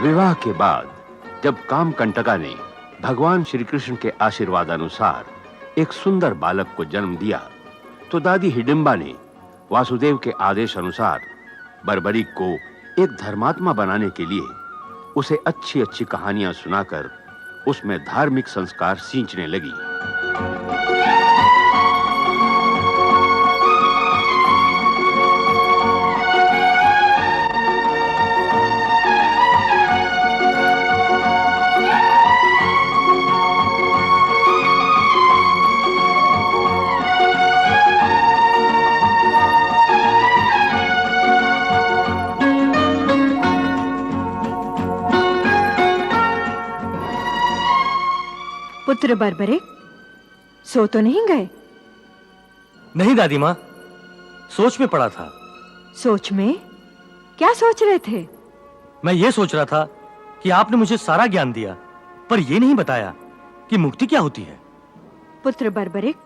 विवाह के बाद जब कामकंटका ने भगवान श्री कृष्ण के आशीर्वादानुसार एक सुंदर बालक को जन्म दिया, तो दादी हिडिंबा ने वासुदेव के आदेश अनुसार बर्बरीक को एक धर्मात्मा बनाने के लिए उसे अच्छी-अच्छी कहानियां सुनाकर उसमें धार्मिक संस्कार सींचने लगी। पुत्र बर्बरिक, सो तो नहीं गए? नहीं दादी माँ, सोच में पड़ा था। सोच में? क्या सोच रहे थे? मैं ये सोच रहा था कि आपने मुझे सारा ज्ञान दिया, पर यह नहीं बताया कि मुक्ति क्या होती है। पुत्र बर्बरिक,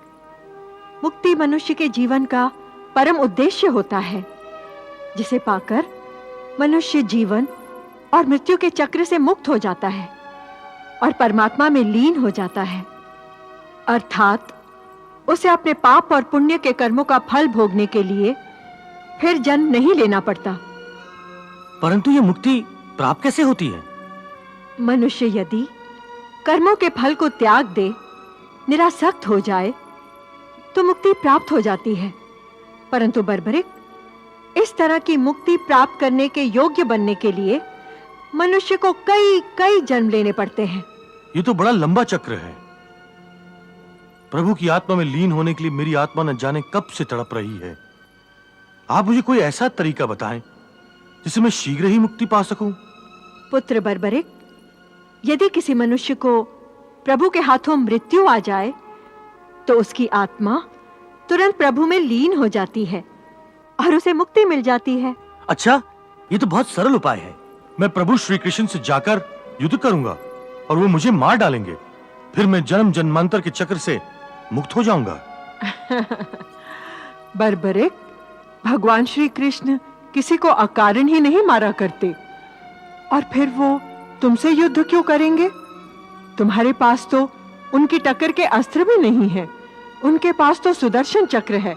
मुक्ति मनुष्य के जीवन का परम उद्देश्य होता है, जिसे पाकर मनुष्य जीवन और मृत्यु के चक्र से मुक्त हो जाता है और परमात्मा में लीन हो जाता है। अर्थात उसे अपने पाप और पुण्य के कर्मों का फल भोगने के लिए फिर जन्म नहीं लेना पड़ता। परंतु यह मुक्ति प्राप्त कैसे होती है? मनुष्य यदि कर्मों के फल को त्याग दे, निरासक्त हो जाए, तो मुक्ति प्राप्त हो जाती है। परंतु बर्बरिक, इस तरह की मुक्ति प्राप्त करने के योग्य बनने के लिए मनुष्य को कई जन्म लेने पड़ते हैं। ये तो बड़ा लंबा चक्र है। प्रभु की आत्मा में लीन होने के लिए मेरी आत्मा न जाने कब से तड़प रही है। आप मुझे कोई ऐसा तरीका बताएं जिससे मैं शीघ्र ही मुक्ति पा सकूं। पुत्र बर्बरिक, यदि किसी मनुष्य को प्रभु के हाथों मृत्यु आ जाए, तो उसकी आत्मा तुरंत प्रभु में लीन हो जाती है और उसे मुक्ति मिल जाती है। अच्छा, ये तो बहुत सरल उपाय है। मैं प्रभु श्री कृष्ण से जाकर युद्ध करूंगा और वो मुझे मार डालेंगे, फिर मैं जन्म जन्मांतर के चक्र से मुक्त हो जाऊंगा। बर्बरिक, भगवान श्री कृष्ण किसी को अकारण ही नहीं मारा करते, और फिर वो तुमसे युद्ध क्यों करेंगे? तुम्हारे पास तो उनकी टक्कर के अस्त्र भी नहीं है। उनके पास तो सुदर्शन चक्र है,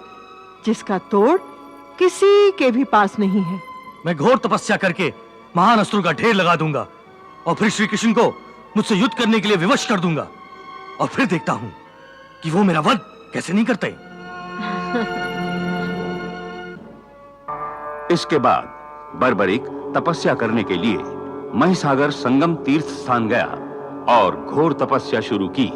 जिसका तोड़ किसी के भी पास नहीं है। मैं घोर तपस्या करके महान अस्त्रों का ढेर लगा दूंगा और फिर श्री कृष्ण को मुझसे युद्ध करने के लिए विवश कर दूंगा, और फिर देखता हूं कि वो मेरा वध कैसे नहीं करते। इसके बाद बर्बरिक तपस्या करने के लिए महिसागर संगम तीर्थ स्थान गया और घोर तपस्या शुरू की।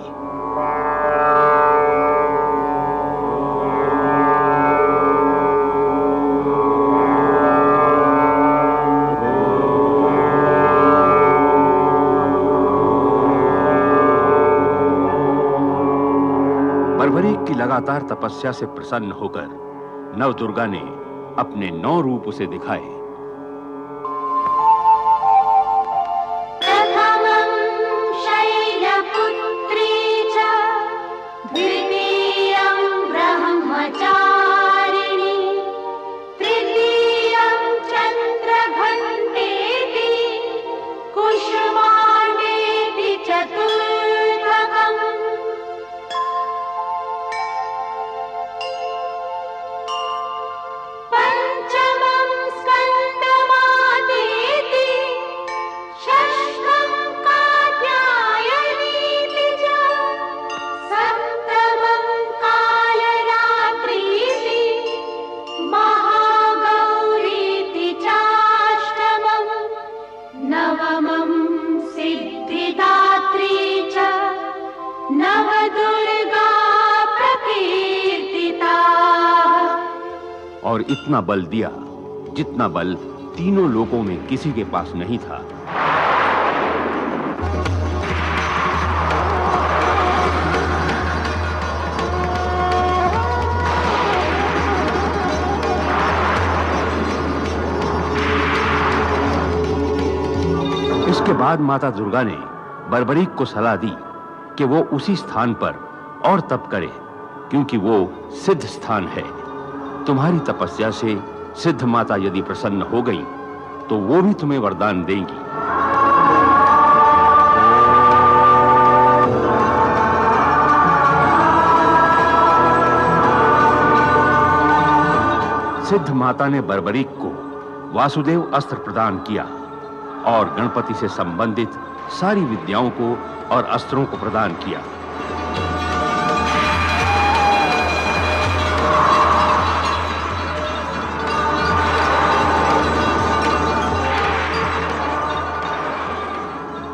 बर्बरिक की लगातार तपस्या से प्रसन्न होकर नवदुर्गा ने अपने 9 रूप उसे दिखाए। और इतना बल दिया जितना बल तीनों लोकों में किसी के पास नहीं था। इसके बाद माता दुर्गा ने बर्बरीक को सलाह दी कि वो उसी स्थान पर और तप करे, क्योंकि वो सिद्ध स्थान है। तुम्हारी तपस्या से सिद्ध माता यदि प्रसन्न हो गई तो वो भी तुम्हें वरदान देंगी। सिद्ध माता ने बर्बरीक को वासुदेव अस्त्र प्रदान किया और गणपति से संबंधित सारी विद्याओं को और अस्त्रों को प्रदान किया।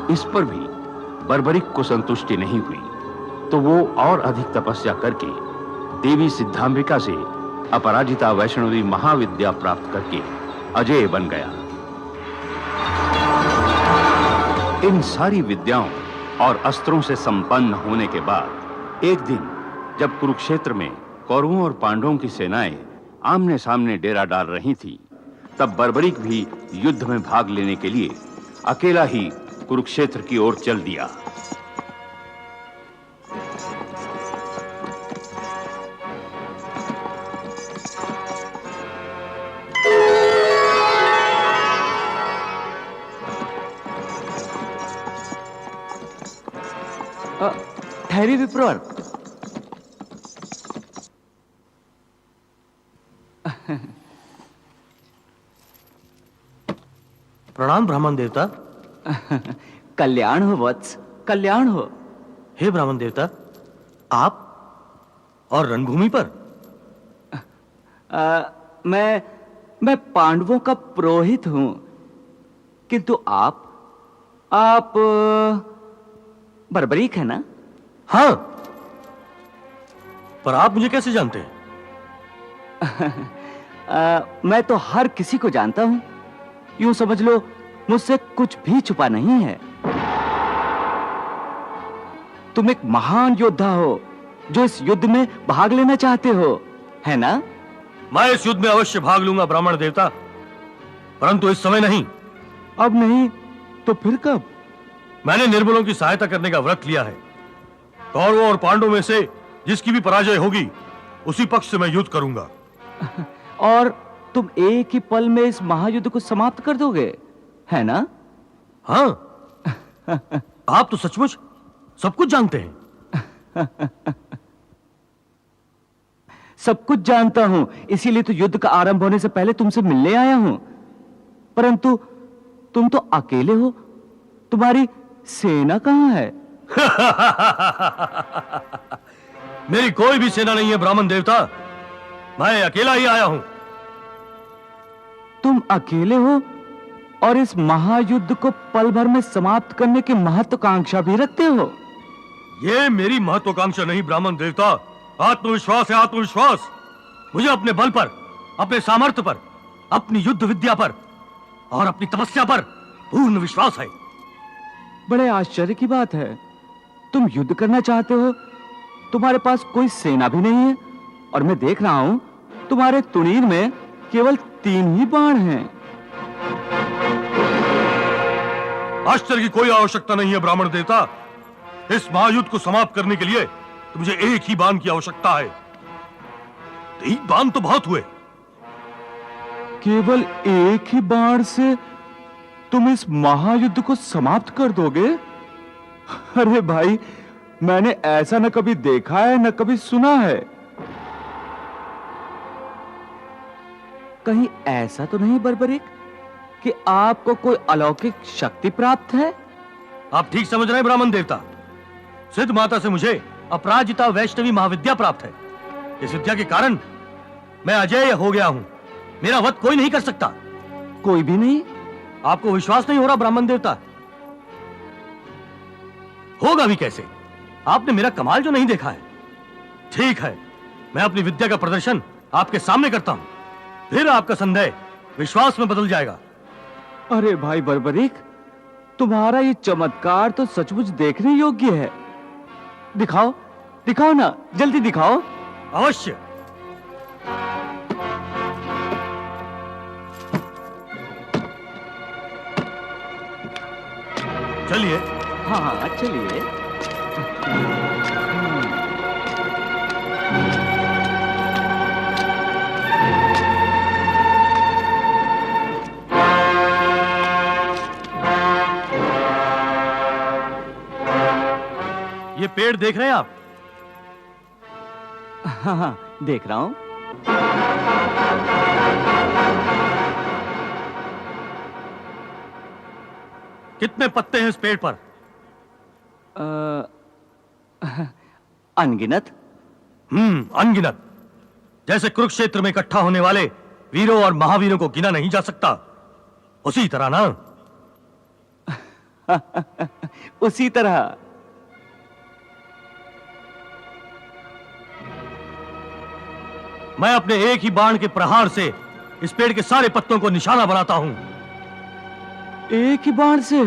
इस पर भी बर्बरीक को संतुष्टि नहीं हुई, तो वो और अधिक तपस्या करके देवी सिद्धांबिका से अपराजिता वैष्णवी महाविद्या प्राप्त करके अजेय बन गया। इन सारी विद्याओं और अस्त्रों से संपन्न होने के बाद एक दिन जब कुरुक्षेत्र में कौरवों और पांडवों की सेनाएं आमने सामने डेरा डाल रही थीं, तब बर्बरीक भी युद्ध में भाग लेने के लिए अकेला ही कुरुक्षेत्र की ओर चल दिया। ठहरी विप्रवर। प्रणाम ब्राह्मण देवता। कल्याण हो वत्स, कल्याण हो। हे ब्राह्मण देवता, आप और रणभूमि पर? मैं पांडवों का पुरोहित हूं, किंतु आप बर्बरीक है ना? हाँ, पर आप मुझे कैसे जानते हैं? मैं तो हर किसी को जानता हूं। यूं समझ लो मुझसे कुछ भी छुपा नहीं है। तुम एक महान योद्धा हो जो इस युद्ध में भाग लेना चाहते हो, है ना? मैं इस युद्ध में अवश्य भाग लूंगा ब्राह्मण देवता, परंतु इस समय नहीं। अब नहीं तो फिर कब? मैंने निर्बलों की सहायता करने का व्रत लिया है। कौरवों और पांडवों में से जिसकी भी पराजय होगी उसी पक्ष से मैं युद्ध करूंगा। और तुम एक ही पल में इस महायुद्ध को समाप्त कर दोगे, है ना? हाँ। आप तो सचमुच सब कुछ जानते हैं। सब कुछ जानता हूं, इसीलिए तो युद्ध का आरंभ होने से पहले तुमसे मिलने आया हूं। परंतु तुम तो अकेले हो, तुम्हारी सेना कहां है? मेरी कोई भी सेना नहीं है ब्राह्मण देवता, मैं अकेला ही आया हूं। तुम अकेले हो और इस महायुद्ध को पल भर में समाप्त करने की महत्वाकांक्षा भी रखते हो? ये मेरी महत्वाकांक्षा नहीं ब्राह्मण देवता, आत्मविश्वास है, आत्मविश्वास। मुझे अपने बल पर, अपने सामर्थ्य पर, अपनी युद्ध विद्या पर और अपनी तपस्या पर पूर्ण विश्वास है। बड़े आश्चर्य की बात है, तुम युद्ध करना चाहते हो, तुम्हारे पास कोई सेना भी नहीं है, और मैं देख रहा हूं तुम्हारे तुणीर में केवल 3 ही बाण हैं। आश्चर्य की कोई आवश्यकता नहीं है ब्राह्मण देवता। इस महायुद्ध को समाप्त करने के लिए तो मुझे एक ही बाण की आवश्यकता है। 3 बाण तो बहुत हुए। केवल एक ही बाण से तुम इस महायुद्ध को समाप्त कर दोगे? अरे भाई, मैंने ऐसा न कभी देखा है न कभी सुना है। कहीं ऐसा तो नहीं बर्बरीक कि आपको कोई अलौकिक शक्ति प्राप्त है? आप ठीक समझ रहे हैं ब्राह्मण देवता। सिद्ध माता से मुझे अपराजिता वैष्णवी महाविद्या प्राप्त है। इस विद्या के कारण मैं अजेय हो गया हूं। मेरा वध कोई नहीं कर सकता। कोई भी नहीं? आपको विश्वास नहीं हो रहा ब्राह्मण देवता? होगा भी कैसे? आपने मेरा कमाल जो नहीं देखा है। ठीक है, मैं अपनी विद्या का प्रदर्शन आपके सामने करता हूं, फिर आपका संदेह विश्वास में बदल जाएगा। अरे भाई बर्बरीक, तुम्हारा ये चमत्कार तो सचमुच देखने योग्य है। दिखाओ, दिखाओ ना, जल्दी दिखाओ। अवश्य। चलिए। हाँ हाँ, चलिए। ये पेड़ देख रहे हैं आप? हाँ हाँ, देख रहा हूं। कितने पत्ते हैं इस पेड़ पर? अनगिनत। अनगिनत। जैसे कुरुक्षेत्र में इकट्ठा होने वाले वीरों और महावीरों को गिना नहीं जा सकता, उसी तरह ना। उसी तरह। मैं अपने एक ही बाण के प्रहार से इस पेड़ के सारे पत्तों को निशाना बनाता हूं। एक ही बाण से?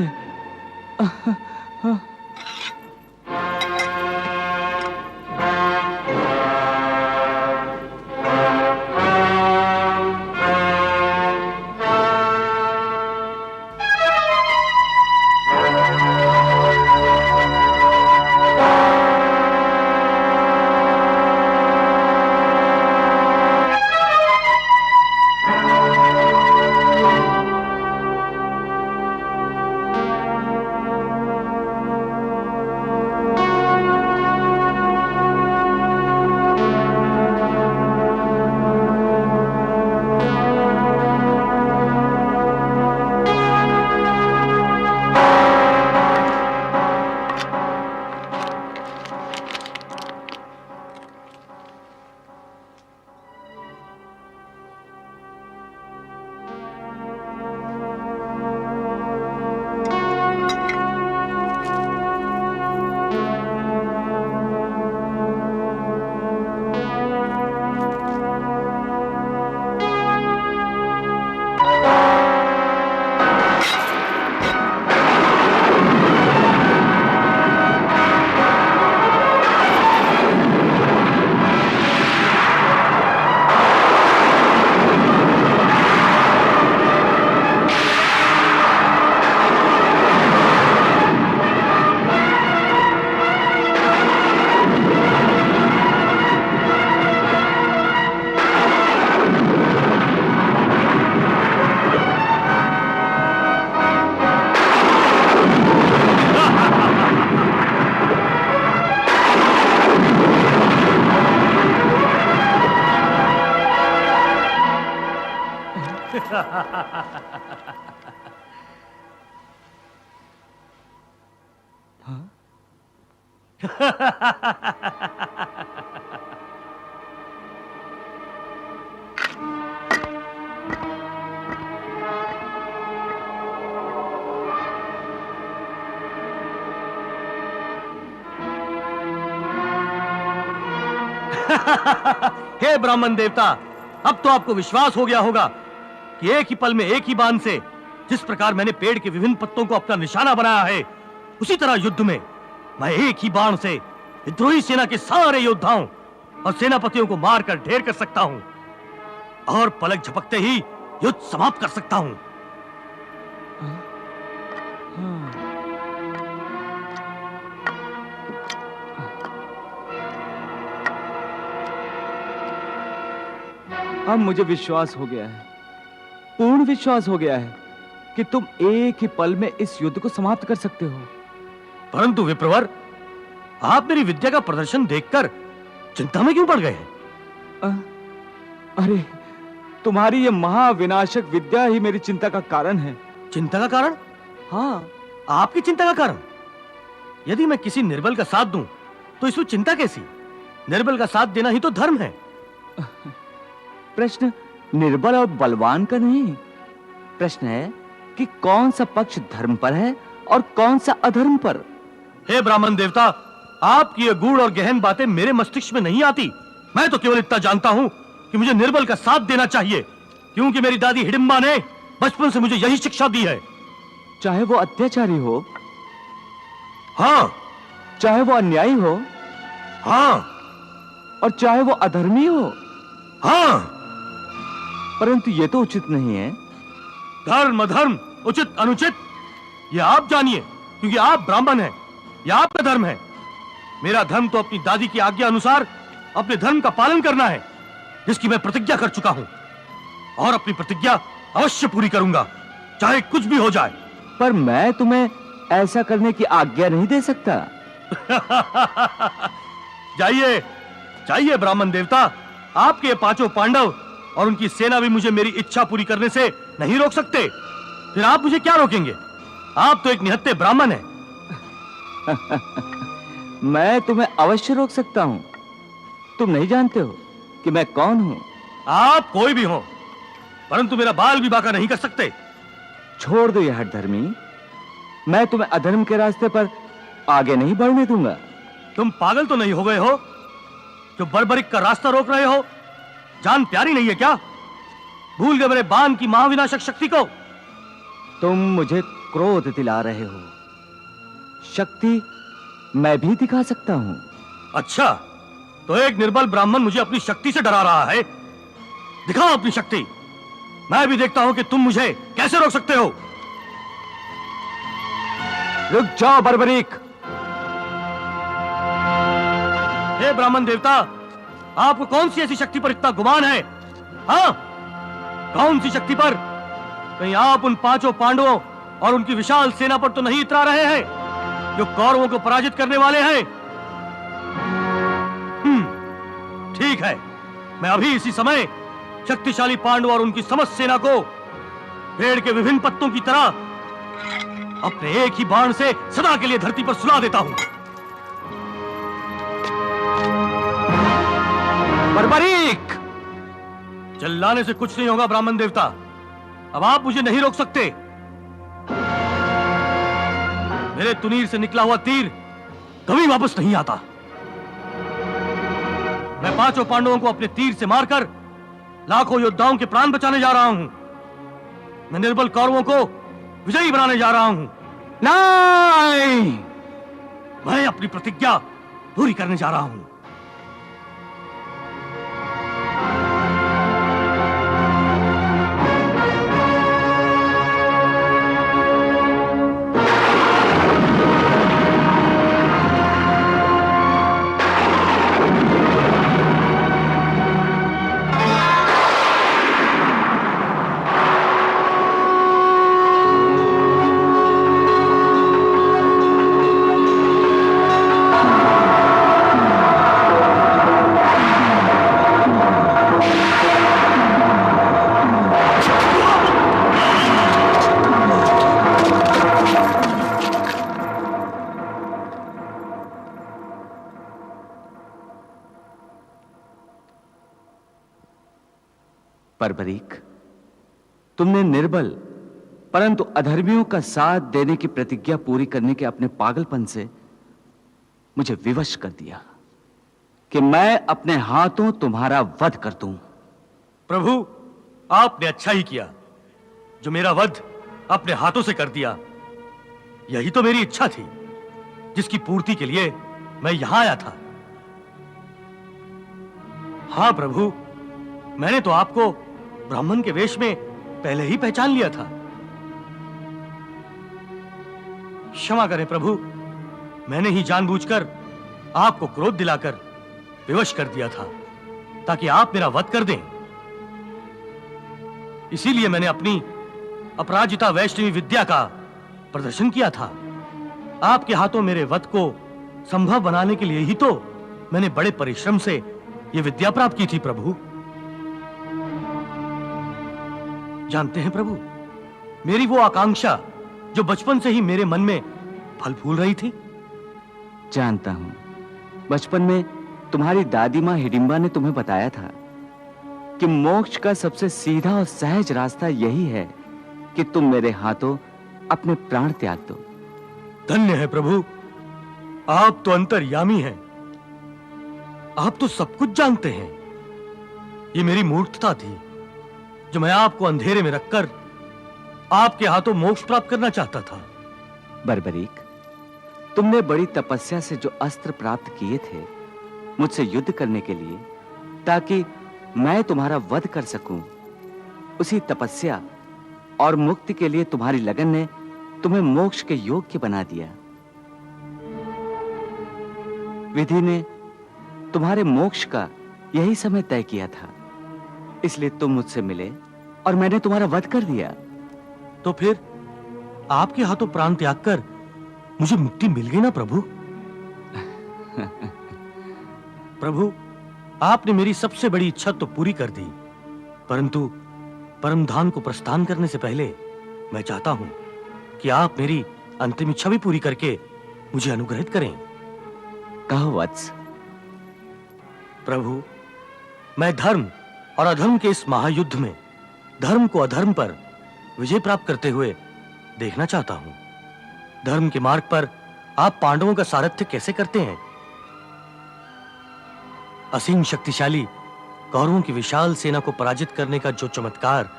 हे ब्राह्मण देवता, अब तो आपको विश्वास हो गया होगा कि एक ही पल में एक ही बाण से जिस प्रकार मैंने पेड़ के विभिन्न पत्तों को अपना निशाना बनाया है, उसी तरह युद्ध में मैं एक ही बाण से विद्रोही सेना के सारे योद्धाओं और सेनापतियों को मारकर ढेर कर सकता हूं और पलक झपकते ही युद्ध समाप्त कर सकता हूं। अब मुझे विश्वास हो गया है, पूर्ण विश्वास हो गया है कि तुम एक ही पल में इस युद्ध को समाप्त कर सकते हो। परंतु विप्रवर, आप मेरी विद्या का प्रदर्शन देखकर चिंता में क्यों पड़ गए हैं? अरे, तुम्हारी ये महाविनाशक विद्या ही मेरी चिंता का कारण है। चिंता का कारण? हाँ। आपकी चिंता का कारण? यदि मैं किसी निर्बल का साथ दूं, तो इसमें चिंता कैसी? निर्बल का साथ देना ही तो धर्म है। प्रश्न निर्बल और बलवान का नहीं, प्रश्न है कि कौन सा पक्ष धर्म पर है और कौन सा अधर्म पर। हे ब्राह्मण देवता, आपकी ये गूढ़ और गहन बातें मेरे मस्तिष्क में नहीं आती। मैं तो केवल इतना जानता हूं कि मुझे निर्बल का साथ देना चाहिए, क्योंकि मेरी दादी हिडिंबा ने बचपन से मुझे यही शिक्षा दी है। चाहे वो अत्याचारी हो, हाँ। चाहे वो अन्यायी हो, हाँ। और चाहे वो अधर्मी हो, हाँ। परंतु ये तो उचित नहीं है। धर्म अधर्म, उचित अनुचित, ये आप जानिए, क्योंकि आप ब्राह्मण हैं। यह आपका धर्म है। मेरा धर्म तो अपनी दादी की आज्ञा अनुसार अपने धर्म का पालन करना है, जिसकी मैं प्रतिज्ञा कर चुका हूं, और अपनी प्रतिज्ञा अवश्य पूरी करूंगा, चाहे कुछ भी हो जाए। पर मैं तुम्हें ऐसा करने की आज्ञा नहीं दे सकता। जाइए, जाइए ब्राह्मण देवता, आपके ये पांचों पांडव और उनकी सेना भी मुझे मेरी इच्छा पूरी करने से नहीं रोक सकते। फिर आप मुझे क्या रोकेंगे? आप तो एक निहत्थे ब्राह्मण हैं। मैं तुम्हें अवश्य रोक सकता हूं। तुम नहीं जानते हो कि मैं कौन हूं। आप कोई भी हो, परंतु मेरा बाल भी बांका नहीं कर सकते। छोड़ दो यह हठधर्मी। मैं तुम्हें अधर्म के रास्ते पर आगे नहीं बढ़ने दूंगा। तुम पागल तो नहीं हो गए हो जो बर्बरिक का रास्ता रोक रहे हो? जान प्यारी नहीं है क्या? भूल गए मेरे बाण की महाविनाशक शक्ति को? तुम मुझे क्रोध दिला रहे हो। शक्ति मैं भी दिखा सकता हूं। अच्छा, तो एक निर्बल ब्राह्मण मुझे अपनी शक्ति से डरा रहा है। दिखाओ अपनी शक्ति, मैं भी देखता हूं कि तुम मुझे कैसे रोक सकते हो। रुक जाओ बर्बरीक। हे ब्राह्मण देवता, आपको कौन सी ऐसी शक्ति पर इतना गुमान है? हाँ, कौन सी शक्ति पर? कहीं आप उन पांचों पांडवों और उनकी विशाल सेना पर तो नहीं इतरा रहे हैं जो कौरवों को पराजित करने वाले हैं? ठीक है, मैं अभी इसी समय शक्तिशाली पांडव और उनकी समस्त सेना को पेड़ के विभिन्न पत्तों की तरह अपने एक ही बाण से सदा के लिए धरती पर सुला देता हूं। बर्बरीक! चिल्लाने से कुछ नहीं होगा ब्राह्मण देवता। अब आप मुझे नहीं रोक सकते। मेरे तुनीर से निकला हुआ तीर कभी वापस नहीं आता। मैं पांचों पांडवों को अपने तीर से मारकर लाखों योद्धाओं के प्राण बचाने जा रहा हूं। मैं निर्बल कौरवों को विजयी बनाने जा रहा हूं। नहीं! मैं अपनी प्रतिज्ञा पूरी करने जा रहा हूं। बर्बरीक, तुमने निर्बल परंतु अधर्मियों का साथ देने की प्रतिज्ञा पूरी करने के अपने पागलपन से मुझे विवश कर दिया कि मैं अपने हाथों तुम्हारा वध कर दूं। प्रभु, आपने अच्छा ही किया जो मेरा वध अपने हाथों से कर दिया। यही तो मेरी इच्छा थी, जिसकी पूर्ति के लिए मैं यहां आया था। हां प्रभु, मैंने तो आपको ब्राह्मण के वेश में पहले ही पहचान लिया था। क्षमा करें प्रभु, मैंने ही जानबूझकर आपको क्रोध दिलाकर विवश कर दिया था ताकि आप मेरा वध कर दें। इसीलिए मैंने अपनी अपराजिता वैष्णवी विद्या का प्रदर्शन किया था। आपके हाथों मेरे वध को संभव बनाने के लिए ही तो मैंने बड़े परिश्रम से यह विद्या प्राप्त की थी प्रभु। जानते हैं प्रभु, मेरी वो आकांक्षा जो बचपन से ही मेरे मन में फल फूल रही थी। जानता हूं, बचपन में तुम्हारी दादी मां हिडिंबा ने तुम्हें बताया था कि मोक्ष का सबसे सीधा और सहज रास्ता यही है कि तुम मेरे हाथों अपने प्राण त्याग दो। धन्य है प्रभु, आप तो अंतर्यामी हैं। आप तो सब कुछ जानते हैं। ये मेरी मूर्खता थी जो मैं आपको अंधेरे में रखकर आपके हाथों मोक्ष प्राप्त करना चाहता था। बर्बरीक, तुमने बड़ी तपस्या से जो अस्त्र प्राप्त किए थे मुझसे युद्ध करने के लिए, ताकि मैं तुम्हारा वध कर सकूं, उसी तपस्या और मुक्ति के लिए तुम्हारी लगन ने तुम्हें मोक्ष के योग्य बना दिया। विधि ने तुम्हारे मोक्ष का यही समय तय किया था, इसलिए तुम मुझसे मिले और मैंने तुम्हारा वध कर दिया। तो फिर आपके हाथों प्राण त्याग कर मुझे मुक्ति मिल गई ना प्रभु? प्रभु, आपने मेरी सबसे बड़ी इच्छा तो पूरी कर दी, परंतु परमधाम को प्रस्थान करने से पहले मैं चाहता हूं कि आप मेरी अंतिम इच्छा भी पूरी करके मुझे अनुग्रहित करें। कहो वत्स। प्रभु, मैं धर्म और अधर्म के इस महायुद्ध में धर्म को अधर्म पर विजय प्राप्त करते हुए देखना चाहता हूं। धर्म के मार्ग पर आप पांडवों का सारथ्य कैसे करते हैं? असीम शक्तिशाली कौरवों की विशाल सेना को पराजित करने का जो चमत्कार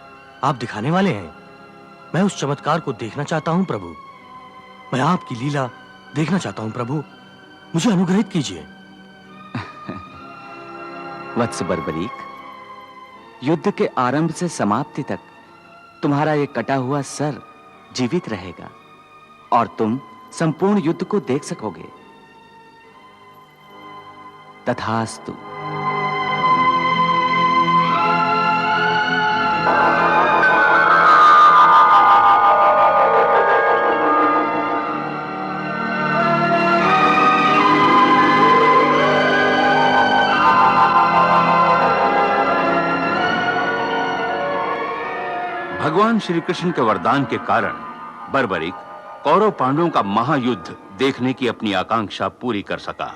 आप दिखाने वाले हैं, मैं उस चमत्कार को देखना चाहता हूं प्रभु। मैं आपकी लीला देखना चाहता हूं प्रभु, मुझे अनुग्रहित कीजिए। वत्स बर्बरीक, युद्ध के आरंभ से समाप्ति तक तुम्हारा ये कटा हुआ सर जीवित रहेगा और तुम संपूर्ण युद्ध को देख सकोगे। तथास्तु। भगवान श्री कृष्ण के वरदान के कारण बर्बरिक कौरव पांडवों का महायुद्ध देखने की अपनी आकांक्षा पूरी कर सका।